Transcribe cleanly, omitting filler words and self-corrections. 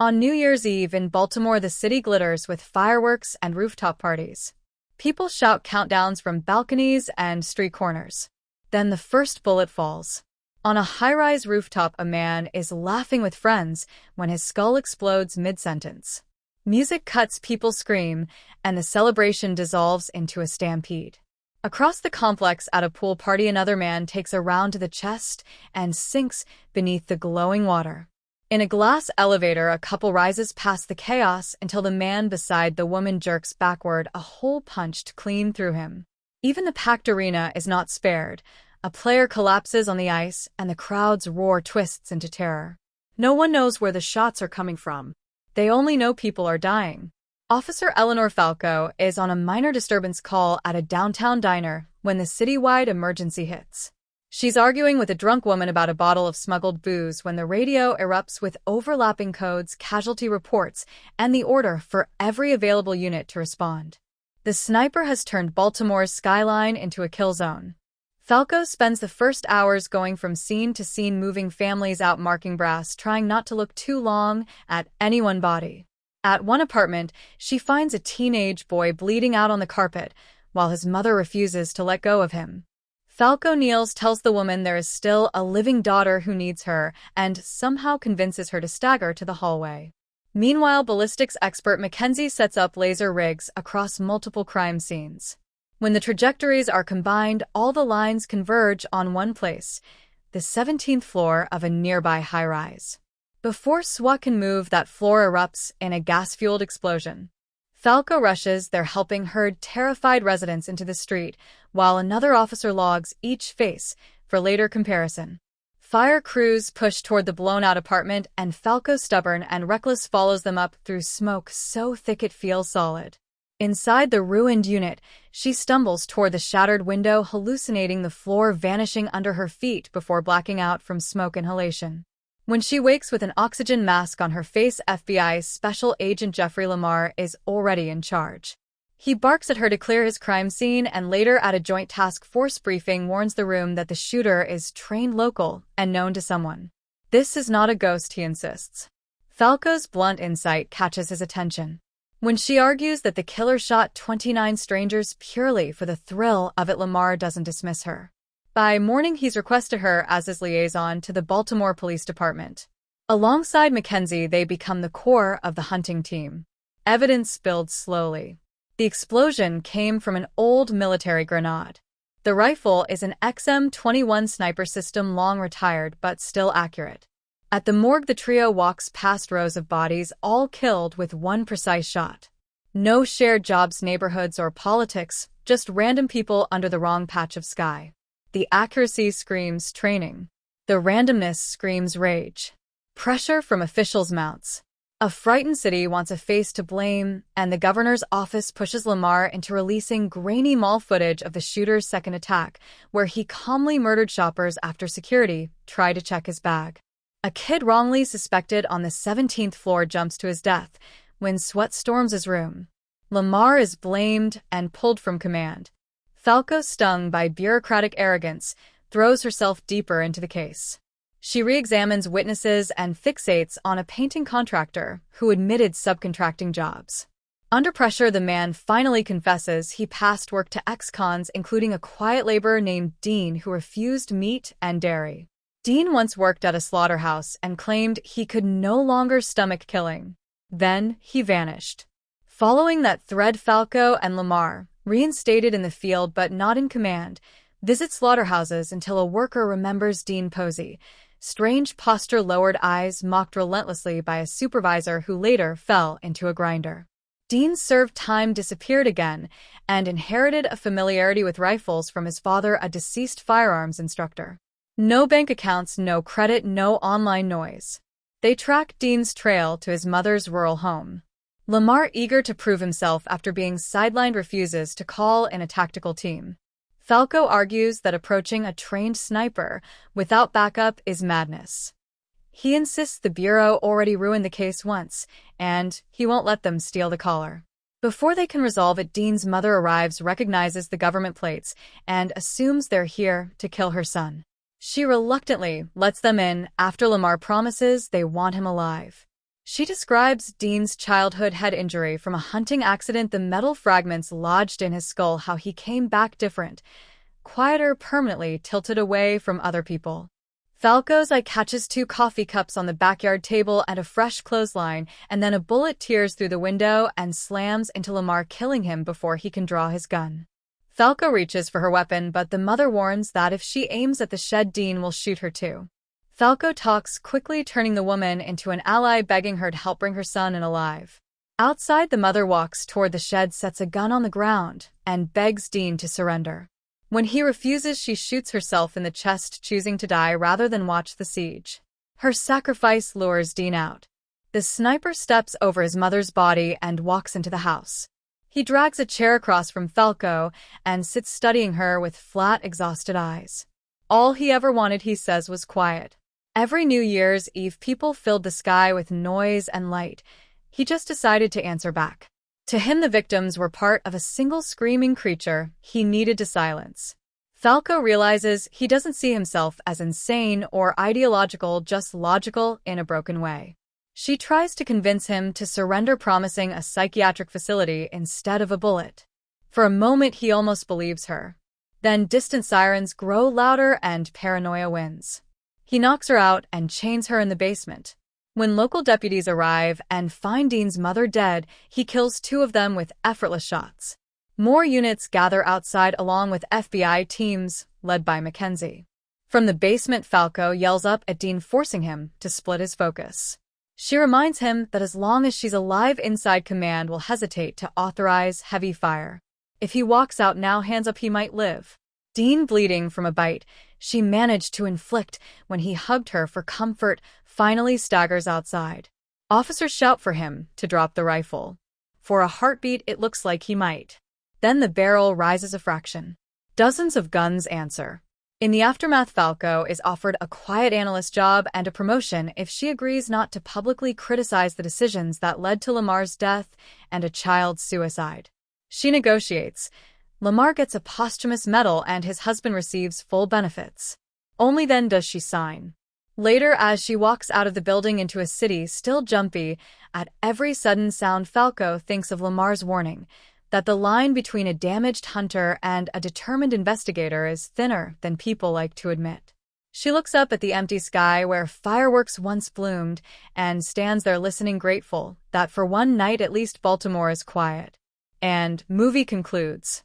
On New Year's Eve in Baltimore, the city glitters with fireworks and rooftop parties. People shout countdowns from balconies and street corners. Then the first bullet falls. On a high-rise rooftop, a man is laughing with friends when his skull explodes mid-sentence. Music cuts, people scream, and the celebration dissolves into a stampede. Across the complex at a pool party, another man takes a round to the chest and sinks beneath the glowing water. In a glass elevator, a couple rises past the chaos until the man beside the woman jerks backward, a hole punched clean through him. Even the packed arena is not spared. A player collapses on the ice, and the crowd's roar twists into terror. No one knows where the shots are coming from. They only know people are dying. Officer Eleanor Falco is on a minor disturbance call at a downtown diner when the citywide emergency hits. She's arguing with a drunk woman about a bottle of smuggled booze when the radio erupts with overlapping codes, casualty reports, and the order for every available unit to respond. The sniper has turned Baltimore's skyline into a kill zone. Falco spends the first hours going from scene to scene, moving families out, marking brass, trying not to look too long at any one body. At one apartment, she finds a teenage boy bleeding out on the carpet, while his mother refuses to let go of him. Falco kneels, tells the woman there is still a living daughter who needs her, and somehow convinces her to stagger to the hallway. Meanwhile, ballistics expert Mackenzie sets up laser rigs across multiple crime scenes. When the trajectories are combined, all the lines converge on one place, the 17th floor of a nearby high-rise. Before SWAT can move, that floor erupts in a gas-fueled explosion. Falco rushes their helping herd terrified residents into the street, while another officer logs each face for later comparison. Fire crews push toward the blown-out apartment, and Falco, stubborn and reckless, follows them up through smoke so thick it feels solid. Inside the ruined unit, she stumbles toward the shattered window, hallucinating the floor vanishing under her feet before blacking out from smoke inhalation. When she wakes with an oxygen mask on her face, FBI Special Agent Jeffrey Lamar is already in charge. He barks at her to clear his crime scene, and later at a joint task force briefing warns the room that the shooter is trained, local, and known to someone. This is not a ghost, he insists. Falco's blunt insight catches his attention. When she argues that the killer shot 29 strangers purely for the thrill of it, Lamar doesn't dismiss her. By morning, he's requested her as his liaison to the Baltimore Police Department. Alongside Mackenzie, they become the core of the hunting team. Evidence builds slowly. The explosion came from an old military grenade. The rifle is an XM-21 sniper system, long retired but still accurate. At the morgue, the trio walks past rows of bodies, all killed with one precise shot. No shared jobs, neighborhoods, or politics, just random people under the wrong patch of sky. The accuracy screams training. The randomness screams rage. Pressure from officials mounts. A frightened city wants a face to blame, and the governor's office pushes Lamar into releasing grainy mall footage of the shooter's second attack, where he calmly murdered shoppers after security tried to check his bag. A kid wrongly suspected on the 17th floor jumps to his death when SWAT storms his room. Lamar is blamed and pulled from command. Falco, stung by bureaucratic arrogance, throws herself deeper into the case. She re-examines witnesses and fixates on a painting contractor who admitted subcontracting jobs. Under pressure, the man finally confesses he passed work to ex-cons, including a quiet laborer named Dean who refused meat and dairy. Dean once worked at a slaughterhouse and claimed he could no longer stomach killing. Then he vanished. Following that thread, Falco and Lamar, reinstated in the field but not in command, visit slaughterhouses until a worker remembers Dean Posey. Strange posture, lowered eyes, mocked relentlessly by a supervisor who later fell into a grinder. Dean served time, disappeared again, and inherited a familiarity with rifles from his father, a deceased firearms instructor. No bank accounts, no credit, no online noise. They track Dean's trail to his mother's rural home. Lamar, eager to prove himself after being sidelined, refuses to call in a tactical team. Falco argues that approaching a trained sniper without backup is madness. He insists the Bureau already ruined the case once, and he won't let them steal the collar. Before they can resolve it, Dean's mother arrives, recognizes the government plates, and assumes they're here to kill her son. She reluctantly lets them in after Lamar promises they want him alive. She describes Dean's childhood head injury from a hunting accident, the metal fragments lodged in his skull, how he came back different, quieter, permanently tilted away from other people. Falco's eye catches 2 coffee cups on the backyard table and a fresh clothesline, and then a bullet tears through the window and slams into Lamar, killing him before he can draw his gun. Falco reaches for her weapon, but the mother warns that if she aims at the shed, Dean will shoot her too. Falco talks, quickly turning the woman into an ally, begging her to help bring her son in alive. Outside, the mother walks toward the shed, sets a gun on the ground, and begs Dean to surrender. When he refuses, she shoots herself in the chest, choosing to die rather than watch the siege. Her sacrifice lures Dean out. The sniper steps over his mother's body and walks into the house. He drags a chair across from Falco and sits studying her with flat, exhausted eyes. All he ever wanted, he says, was quiet. Every New Year's Eve, people filled the sky with noise and light. He just decided to answer back. To him, the victims were part of a single screaming creature he needed to silence. Falco realizes he doesn't see himself as insane or ideological, just logical in a broken way. She tries to convince him to surrender, promising a psychiatric facility instead of a bullet. For a moment, he almost believes her. Then distant sirens grow louder and paranoia wins. He knocks her out and chains her in the basement. When local deputies arrive and find Dean's mother dead, he kills 2 of them with effortless shots. More units gather outside along with FBI teams, led by Mackenzie. From the basement, Falco yells up at Dean, forcing him to split his focus. She reminds him that as long as she's alive inside, command will hesitate to authorize heavy fire. If he walks out now, hands up, he might live. Dean, bleeding from a bite she managed to inflict when he hugged her for comfort, finally staggers outside. Officers shout for him to drop the rifle. For a heartbeat, it looks like he might. Then the barrel rises a fraction. Dozens of guns answer. In the aftermath, Falco is offered a quiet analyst job and a promotion if she agrees not to publicly criticize the decisions that led to Lamar's death and a child's suicide. She negotiates. Lamar gets a posthumous medal and his husband receives full benefits. Only then does she sign. Later, as she walks out of the building into a city still jumpy at every sudden sound, Falco thinks of Lamar's warning that the line between a damaged hunter and a determined investigator is thinner than people like to admit. She looks up at the empty sky where fireworks once bloomed and stands there listening, grateful that for one night at least Baltimore is quiet. And movie concludes.